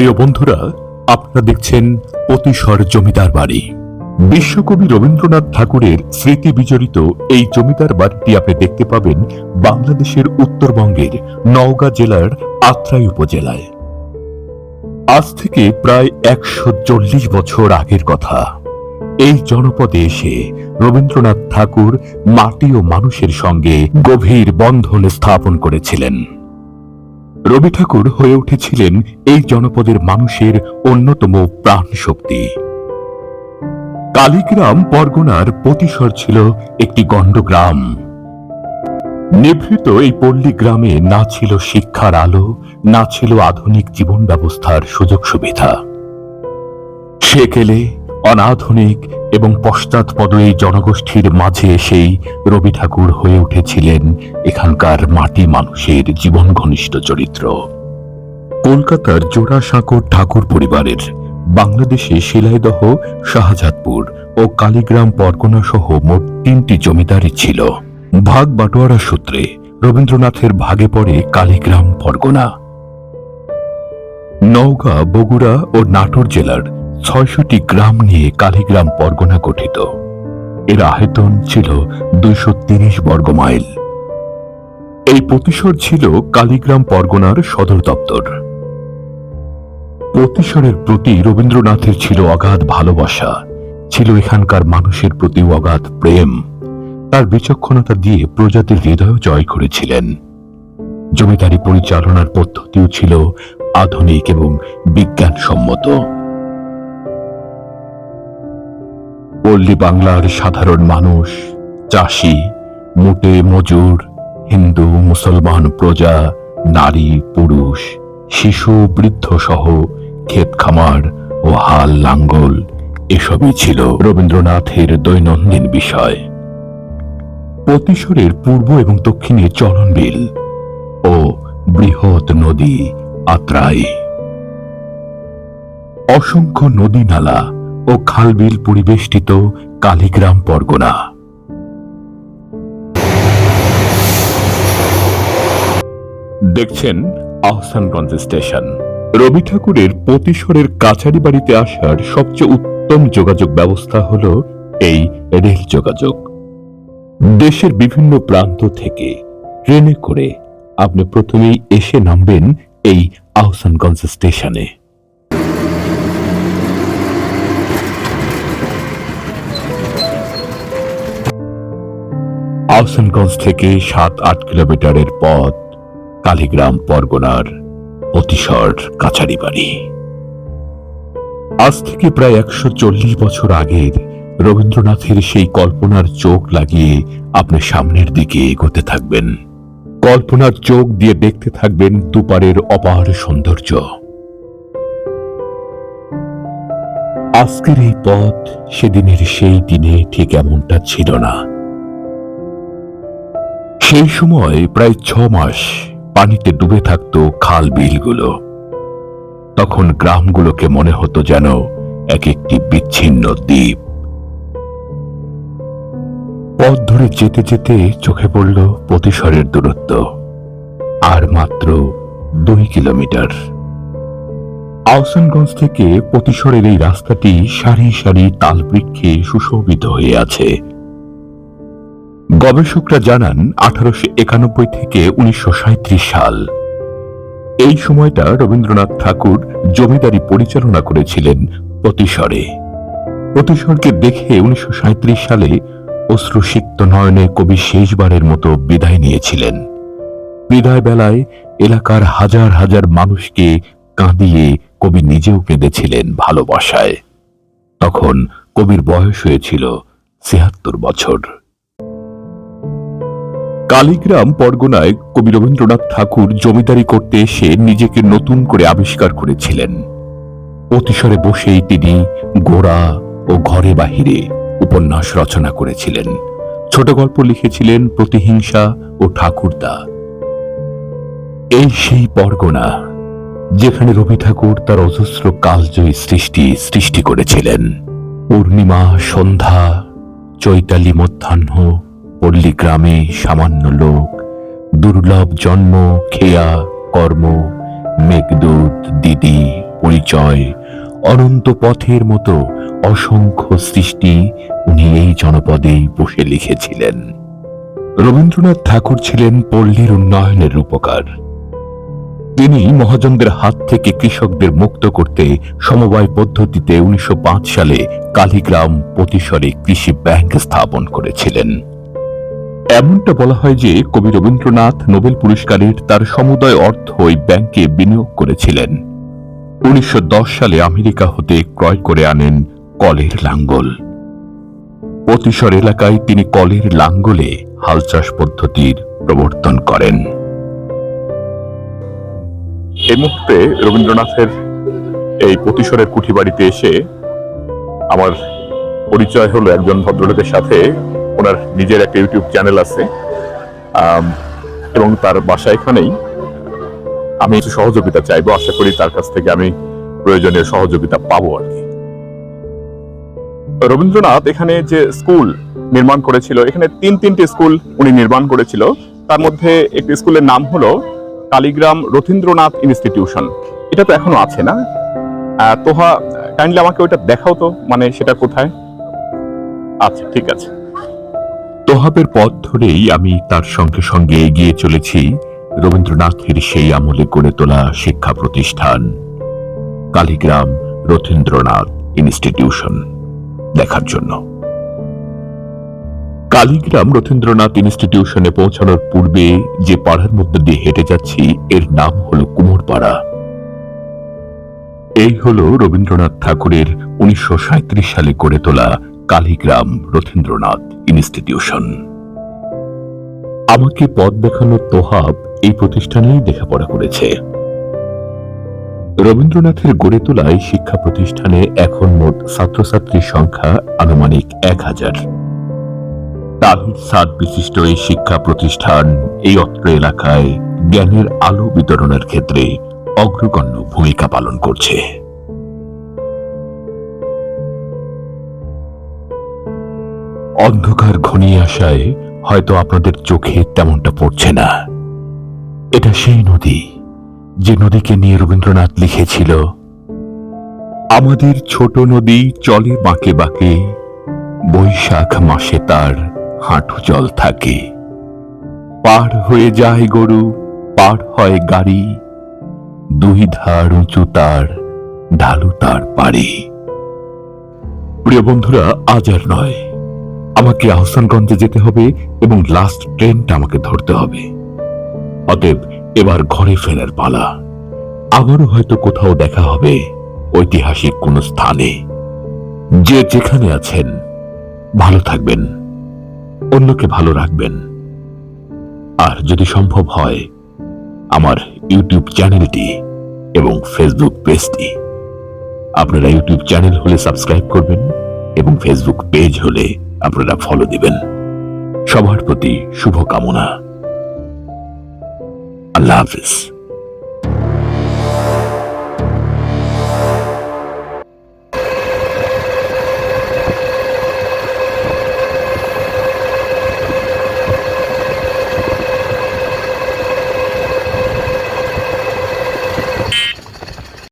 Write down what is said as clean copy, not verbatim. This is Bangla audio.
প্রিয় বন্ধুরা, আপনারা দেখছেন অতিশর জমিদার বাড়ি। বিশ্বকবি রবীন্দ্রনাথ ঠাকুরের স্মৃতি বিজড়িত এই জমিদার বাড়িটি আপনি দেখতে পাবেন বাংলাদেশের উত্তরবঙ্গের নওগাঁ জেলার আত্রাই উপজেলায়। আজ থেকে প্রায় ১৪০ বছর আগের কথা। এই জনপদে এসে রবীন্দ্রনাথ ঠাকুর মাটি ও মানুষের সঙ্গে গভীর বন্ধন স্থাপন করেছিলেন। রবি ঠাকুর হয়ে উঠেছিলেন এই জনপদের মানুষের অন্যতম প্রাণ শক্তি। কালীগ্রাম পরগনার পতিশর ছিল একটি গণ্ড গ্রাম। নিভৃত এই পল্লী গ্রামে না ছিল শিক্ষার আলো, না ছিল আধুনিক জীবন ব্যবস্থার সুযোগ সুবিধা। সেকেলে অনাধুনিক এবং পশ্চাৎপদ এই জনগোষ্ঠীর মাঝে এসেই রবি ঠাকুর হয়ে উঠেছিলেন এখানকার মাটি মানুষের জীবন ঘনিষ্ঠ চরিত্র। কলকাতার জোড়াসাঁকোর ঠাকুর পরিবারের বাংলাদেশে শিলাইদহ, শাহজাদপুর ও কালীগ্রাম পরগনা সহ মোট ৩টি জমিদারি ছিল। ভাগ বাটোয়ারা সূত্রে রবীন্দ্রনাথের ভাগে পড়ে কালীগ্রাম পরগনা। নওগাঁ, বগুড়া ও নাটোর জেলার ৬০০টি গ্রাম নিয়ে কালীগ্রাম পরগনা গঠিত। এর আয়তন ছিল ২৩০ বর্গ মাইল। এই পতিশর ছিল কালীগ্রাম পরগনার সদর দপ্তর। পতিশরের প্রতি রবীন্দ্রনাথের ছিল অগাধ ভালোবাসা, ছিল এখানকার মানুষের প্রতি অগাধ প্রেম। তার বিচক্ষণতা দিয়ে প্রজাতির হৃদয় জয় করেছিলেন। জমিদারি পরিচালনার পদ্ধতিও ছিল আধুনিক এবং বিজ্ঞানসম্মত। পল্লী বাংলার সাধারণ মানুষ, চাষি, মুটে মজুর, হিন্দু, মুসলমান প্রজা, নারী, পুরুষ, শিশু, বৃদ্ধ সহ ক্ষেত খামার ও হাল লাঙ্গল এসবই ছিল রবীন্দ্রনাথের দৈনন্দিন বিষয়। পতিশরের পূর্ব এবং দক্ষিণে চলনবিল ও বৃহৎ নদী আত্রাই। অসংখ্য নদী নালা ও খালবিল পরিবেষ্টিত কালীগ্রাম পরগনা। দেখছেন আহসানগঞ্জ স্টেশন। রবি ঠাকুরের পতিশরের কাছারি বাড়িতে আসার সবচেয়ে উত্তম যোগাযোগ ব্যবস্থা হল এই রেল যোগাযোগ। দেশের বিভিন্ন প্রান্ত থেকে ট্রেনে করে আপনি প্রথমেই এসে নামবেন এই আহসানগঞ্জ স্টেশনে। আহসানগঞ্জ থেকে ৭-৮ কিলোমিটারের পথ কালীগ্রাম পরগনার পতিশর কাছারি বাড়ি। আজ থেকে প্রায় ১৪০ বছর আগের রবীন্দ্রনাথের সেই কল্পনার চোখ লাগিয়ে আপনি সামনের দিকে এগোতে থাকবেন। কল্পনার চোখ দিয়ে দেখতে থাকবেন দুপারের অপার সৌন্দর্য। আজকের এই পথ সেদিনের সেই দিনে ঠিক এমনটা ছিল না। সেই সময় প্রায় ৬ মাস পানিতে ডুবে থাকত খাল বিলগুলো। তখন গ্রামগুলোকে মনে হতো যেন এক একটি বিচ্ছিন্ন দ্বীপ। পথ ধরে যেতে যেতে চোখে পড়ল পতিশরের দূরত্ব আর মাত্র ২ কিলোমিটার। আহসানগঞ্জ থেকে পতিশরের এই রাস্তাটি সারি সারি তালবৃক্ষে সুশোভিত হয়ে আছে। গবেষকরা জানান ১৮৯১ থেকে ১৯৩৭ সাল, এই সময়টা রবীন্দ্রনাথ ঠাকুর জমিদারি পরিচালনা করেছিলেন পতিশরে। পতিশরকে দেখে ১৯৩৭ সালে অশ্রুসিক্ত নয়নে কবি শেষবারের মতো বিদায় নিয়েছিলেন। বিদায় বেলায় এলাকার হাজার হাজার মানুষকে কাঁদিয়ে কবি নিজেও কেঁদেছিলেন ভালোবাসায়। তখন কবির বয়স হয়েছিল ৭৬ বছর। কালীগ্রাম পরগনায় কবি রবীন্দ্রনাথ ঠাকুর জমিদারি করতে এসে নিজেকে নতুন করে আবিষ্কার করেছিলেন। পতিশরে বসেই তিনি গোড়া ও ঘরে বাহিরে উপন্যাস রচনা করেছিলেন, ছোট গল্প লিখেছিলেন, প্রতিহিংসা ও ঠাকুরদা। এই সেই পরগনা যেখানে রবি ঠাকুর তার অজস্র কালজয়ী সৃষ্টি করেছিলেন। পূর্ণিমা, সন্ধ্যা, চৈতালি মধ্যাহ্ন, পল্লী গ্রামে সামান্য লোক, দুর্লভ জন্ম, খেয়া, কর্ম, মেঘদূত, দিদি, পরিচয়, অনন্ত পথের মতো অসংখ্য সৃষ্টি উনি এই জনপদেই বসে লিখেছিলেন। রবীন্দ্রনাথ ঠাকুর ছিলেন পল্লীর উন্নয়নের রূপকার। তিনি মহাজনদের হাত থেকে কৃষকদের মুক্ত করতে সমবায় পদ্ধতিতে 1905 সালে কালীগ্রাম পতিশরে কৃষি ব্যাংক স্থাপন করেছিলেন। এমনটা বলা হয় যে কবি রবীন্দ্রনাথ নোবেল পুরস্কারের তার সমুদয় অর্থ ওই ব্যাংকে বিনিয়োগ করেছিলেন। 1910 সালে আমেরিকা হতে ক্রয় করে আনেন কলের লাঙ্গল। পতিশর এলাকায় তিনি কলের লাঙ্গলে হাল চাষ পদ্ধতির প্রবর্তন করেন। এই মুহূর্তে রবীন্দ্রনাথের এই পতিশরের কুঠি বাড়িতে এসে আমার পরিচয় হলো একজন ভদ্রলোকের সাথে। ওনার নিজের একটা ইউটিউব চ্যানেল আছে এবং তার বাসা এখানেই। আমি একটু সহযোগিতা চাইবো, আশা করি তার কাছ থেকে আমি প্রয়োজনীয় সহযোগিতা পাবো আর কি। রবীন্দ্রনাথ এখানে যে স্কুল নির্মাণ করেছিল, এখানে তিনটি স্কুল উনি নির্মাণ করেছিল। তার মধ্যে একটি স্কুলের নাম হলো কালীগ্রাম রথীন্দ্রনাথ ইনস্টিটিউশন। এটা তো এখনো আছে না? তোহা কাইন্ডলি আমাকে ওইটা দেখাও তো, মানে সেটা কোথায়? আচ্ছা, ঠিক আছে। তোহাবের পথ ধরেই আমি তার সঙ্গে সঙ্গে এগিয়ে চলেছি রবীন্দ্রনাথের সেই আমলে গড়ে তোলা শিক্ষা প্রতিষ্ঠান কালীগ্রাম রথীন্দ্রনাথ ইনস্টিটিউশন দেখার জন্য। কালীগ্রাম রথীন্দ্রনাথ ইনস্টিটিউশনে পৌঁছানোর পূর্বে যে পাড়ার মধ্যে দিয়ে হেঁটে যাচ্ছি এর নাম হলো কুমোরপাড়া। এই হলো রবীন্দ্রনাথ ঠাকুরের 1937 সালে গড়ে তোলা কালীগ্রাম রথীন্দ্রনাথ ইনস্টিটিউশন। আমাকে পথ দেখানো তোহাব এই প্রতিষ্ঠানেই লেখাপড়া করেছে। রবীন্দ্রনাথের গড়ে তোলা এই শিক্ষা প্রতিষ্ঠানে এখন মোট ছাত্রছাত্রীর সংখ্যা আনুমানিক 1000। টালির ছাদ বিশিষ্ট এই শিক্ষা প্রতিষ্ঠান এই অত্র এলাকায় জ্ঞানের আলো বিতরণের ক্ষেত্রে অগ্রগণ্য ভূমিকা পালন করছে। অন্ধকার ঘনিয়ে আসায় হয়তো আপনাদের চোখে তেমনটা পড়ছে না। এটা সেই নদী যে নদীকে নিয়ে রবীন্দ্রনাথ লিখেছিল, আমাদের ছোট নদী চলে বাঁকে বাঁকে, বৈশাখ মাসে তার হাঁটু জল থাকে, পার হয়ে যায় গরু, পার হয় গাড়ি, দুই ধার উঁচু তার, ঢালু তার পাড়ি। প্রিয় বন্ধুরা, আজ আর নয়, আমাকে আহসানগঞ্জে যেতে হবে এবং লাস্ট ট্রেনটা আমাকে ধরতে হবে। অতএব এবার ঘরে ফেরার পালা। আবারও হয়তো কোথাও দেখা হবে ঐতিহাসিক কোন স্থানে। যে যেখানে আছেন ভালো থাকবেন, অন্যকে ভালো রাখবেন। আর যদি সম্ভব হয় আমার ইউটিউব চ্যানেলটি এবং ফেসবুক পেজটি, আপনারা ইউটিউব চ্যানেল হলে সাবস্ক্রাইব করবেন এবং ফেসবুক পেজ হলে আপনারা ফলো দিবেন। সবার প্রতি শুভকামনা। আল্লাহ হাফিজ।